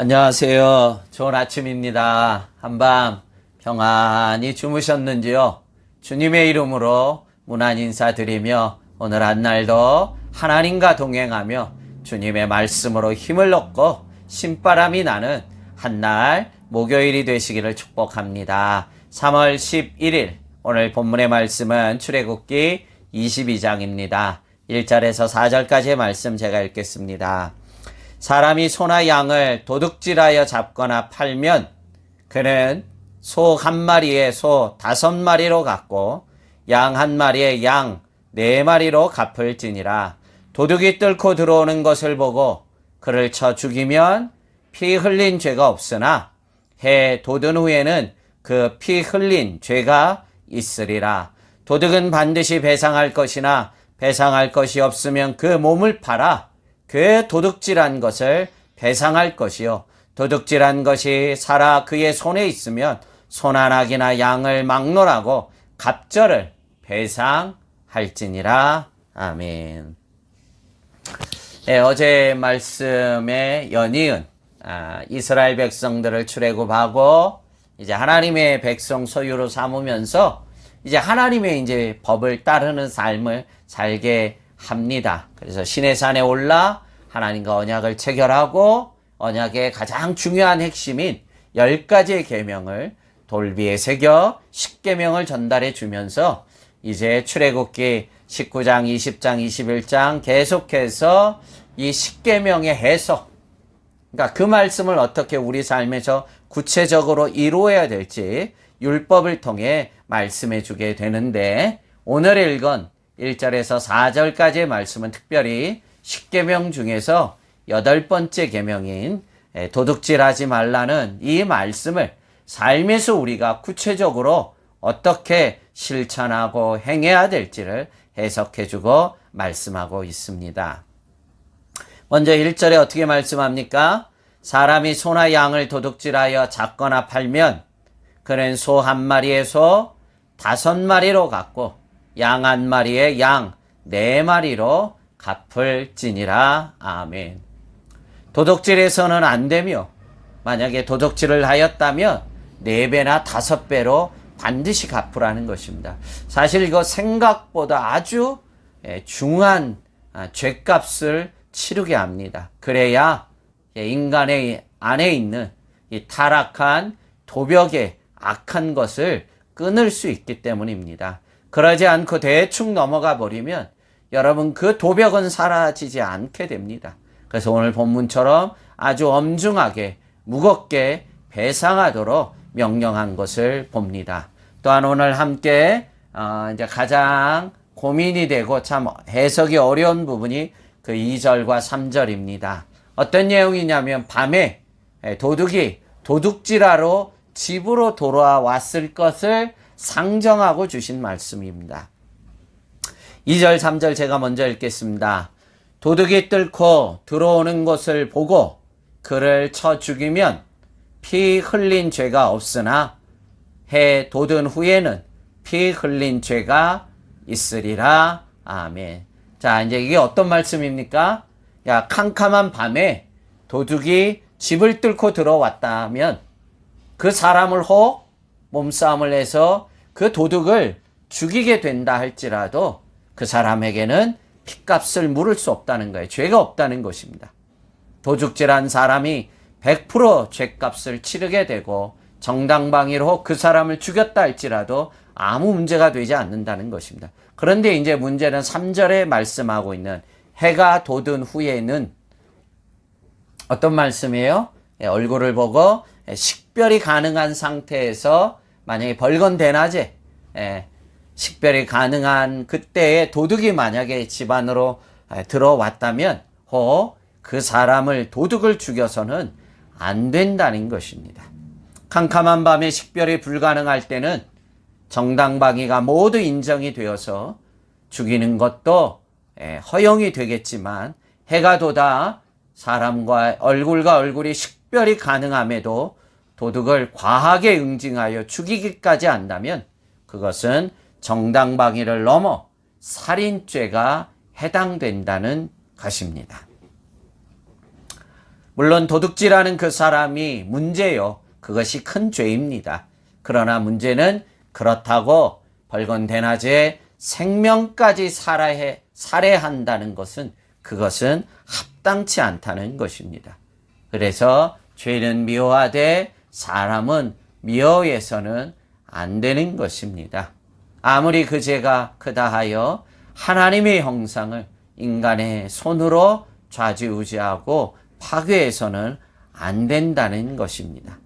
안녕하세요. 좋은 아침입니다. 한밤 평안히 주무셨는지요? 주님의 이름으로 문안 인사드리며 오늘 한 날도 하나님과 동행하며 주님의 말씀으로 힘을 얻고 신바람이 나는 한날 목요일이 되시기를 축복합니다. 3월 11일 오늘 본문의 말씀은 출애굽기 22장입니다. 1절에서 4절까지의 말씀 제가 읽겠습니다. 사람이 소나 양을 도둑질하여 잡거나 팔면 그는 소 한 마리에 소 5마리로 갚고 양 한 마리에 양 4마리로 갚을지니라. 도둑이 뚫고 들어오는 것을 보고 그를 쳐 죽이면 피 흘린 죄가 없으나 해 돋은 후에는 그 피 흘린 죄가 있으리라. 도둑은 반드시 배상할 것이나 배상할 것이 없으면 그 몸을 팔아 그 도둑질한 것을 배상할 것이요 도둑질한 것이 살아 그의 손에 있으면 손 한 낙이나 양을 막론하고 갑절을 배상할지니라. 아멘. 네, 어제 말씀에 연이은 이스라엘 백성들을 출애굽하고 이제 하나님의 백성 소유로 삼으면서 이제 하나님의 이제 법을 따르는 삶을 살게 합니다. 그래서 시내산에 올라 하나님과 언약을 체결하고 언약의 가장 중요한 핵심인 10가지의 계명을 돌비에 새겨 10계명을 전달해 주면서 이제 출애굽기 19장, 20장, 21장 계속해서 이 10계명의 해석, 그러니까 그 말씀을 어떻게 우리 삶에서 구체적으로 이루어야 될지 율법을 통해 말씀해 주게 되는데, 오늘 읽은 1절에서 4절까지의 말씀은 특별히 10계명 중에서 8번째 계명인 도둑질하지 말라는 이 말씀을 삶에서 우리가 구체적으로 어떻게 실천하고 행해야 될지를 해석해주고 말씀하고 있습니다. 먼저 1절에 어떻게 말씀합니까? 사람이 소나 양을 도둑질하여 잡거나 팔면 그는 소 한 마리에 소 5마리로 갚고 양 한 마리에 양 4마리로 갚을지니라. 아멘. 도둑질해서는 안 되며, 만약에 도둑질을 하였다면 4배나 5배로 반드시 갚으라는 것입니다. 사실 이거 생각보다 아주 중한 죗값을 치르게 합니다. 그래야 인간의 안에 있는 이 타락한 도벽의 악한 것을 끊을 수 있기 때문입니다. 그러지 않고 대충 넘어가 버리면 여러분 그 도벽은 사라지지 않게 됩니다. 그래서 오늘 본문처럼 아주 엄중하게 무겁게 배상하도록 명령한 것을 봅니다. 또한 오늘 함께 이제 가장 고민이 되고 참 해석이 어려운 부분이 그 2절과 3절입니다. 어떤 내용이냐면 밤에 도둑이 도둑질하러 집으로 돌아왔을 것을 상정하고 주신 말씀입니다. 2절, 3절 제가 먼저 읽겠습니다. 도둑이 뚫고 들어오는 것을 보고 그를 쳐 죽이면 피 흘린 죄가 없으나 해 돋은 후에는 피 흘린 죄가 있으리라. 아멘. 자, 이제 이게 어떤 말씀입니까? 캄캄한 밤에 도둑이 집을 뚫고 들어왔다면 그 사람을 혹 몸싸움을 해서 그 도둑을 죽이게 된다 할지라도 그 사람에게는 핏값을 물을 수 없다는 거예요. 죄가 없다는 것입니다. 도둑질한 사람이 100% 죄값을 치르게 되고 정당방위로 그 사람을 죽였다 할지라도 아무 문제가 되지 않는다는 것입니다. 그런데 이제 문제는 3절에 말씀하고 있는 해가 돋은 후에는 어떤 말씀이에요? 얼굴을 보고 식별이 가능한 상태에서 만약에 벌건 대낮에 식별이 가능한 그때에 도둑이 만약에 집 안으로 들어왔다면 그 사람을 도둑을 죽여서는 안 된다는 것입니다. 캄캄한 밤에 식별이 불가능할 때는 정당방위가 모두 인정이 되어서 죽이는 것도 허용이 되겠지만, 해가 돋아 사람과 얼굴이 식별이 가능함에도 도둑을 과하게 응징하여 죽이기까지 한다면 그것은 정당방위를 넘어 살인죄가 해당된다는 것입니다. 물론 도둑질하는 그 사람이 문제요. 그것이 큰 죄입니다. 그러나 문제는 그렇다고 벌건 대낮에 생명까지 살해한다는 것은 그것은 합당치 않다는 것입니다. 그래서 죄는 미워하되 사람은 미워해서는 안 되는 것입니다. 아무리 그 죄가 크다 하여 하나님의 형상을 인간의 손으로 좌지우지하고 파괴해서는 안 된다는 것입니다.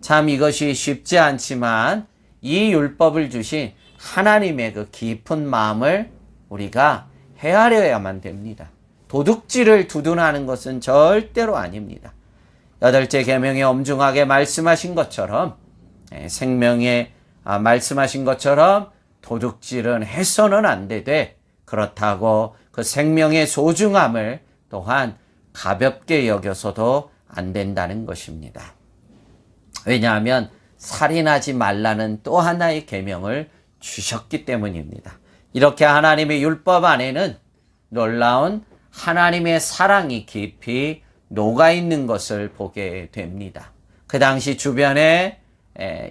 참 이것이 쉽지 않지만 이 율법을 주신 하나님의 그 깊은 마음을 우리가 헤아려야만 됩니다. 도둑질을 두둔하는 것은 절대로 아닙니다. 8째 계명에 엄중하게 말씀하신 것처럼 말씀하신 것처럼 도둑질은 해서는 안 되되 그렇다고 그 생명의 소중함을 또한 가볍게 여겨서도 안 된다는 것입니다. 왜냐하면 살인하지 말라는 또 하나의 계명을 주셨기 때문입니다. 이렇게 하나님의 율법 안에는 놀라운 하나님의 사랑이 깊이 녹아있는 것을 보게 됩니다. 그 당시 주변에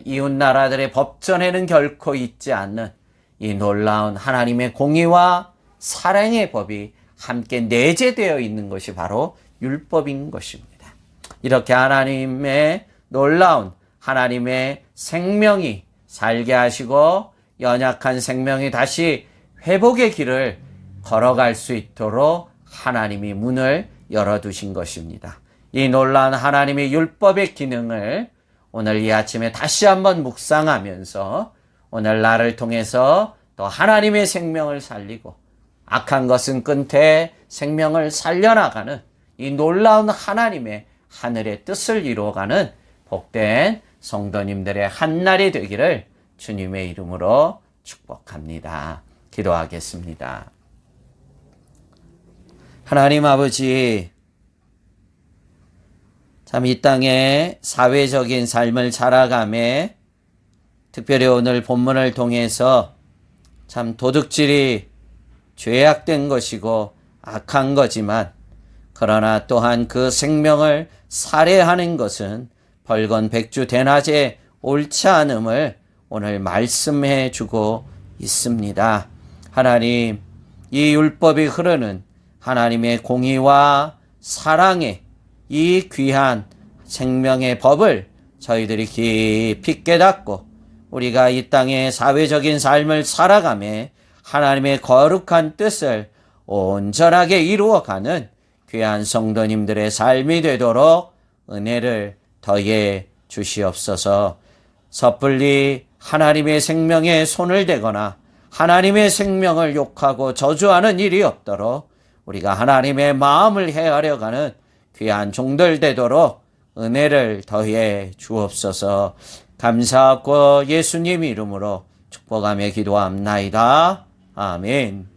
이웃 나라들의 법전에는 결코 있지 않는 이 놀라운 하나님의 공의와 사랑의 법이 함께 내재되어 있는 것이 바로 율법인 것입니다. 이렇게 하나님의 놀라운 하나님의 생명이 살게 하시고 연약한 생명이 다시 회복의 길을 걸어갈 수 있도록 하나님이 문을 열어두신 것입니다. 이 놀라운 하나님의 율법의 기능을 오늘 이 아침에 다시 한번 묵상하면서 오늘 나를 통해서 또 하나님의 생명을 살리고 악한 것은 끊되 생명을 살려나가는 이 놀라운 하나님의 하늘의 뜻을 이루어가는 복된 성도님들의 한날이 되기를 주님의 이름으로 축복합니다. 기도하겠습니다. 하나님 아버지, 참 이 땅에 사회적인 삶을 살아가며 특별히 오늘 본문을 통해서 참 도둑질이 죄악된 것이고 악한 거지만 그러나 또한 그 생명을 살해하는 것은 벌건 백주 대낮에 옳지 않음을 오늘 말씀해 주고 있습니다. 하나님, 이 율법이 흐르는 하나님의 공의와 사랑의 이 귀한 생명의 법을 저희들이 깊이 깨닫고 우리가 이 땅의 사회적인 삶을 살아가며 하나님의 거룩한 뜻을 온전하게 이루어가는 귀한 성도님들의 삶이 되도록 은혜를 더해 주시옵소서. 섣불리 하나님의 생명에 손을 대거나 하나님의 생명을 욕하고 저주하는 일이 없도록 우리가 하나님의 마음을 헤아려가는 귀한 종들 되도록 은혜를 더해 주옵소서. 감사하고 예수님 이름으로 축복하며 기도합나이다. 아멘.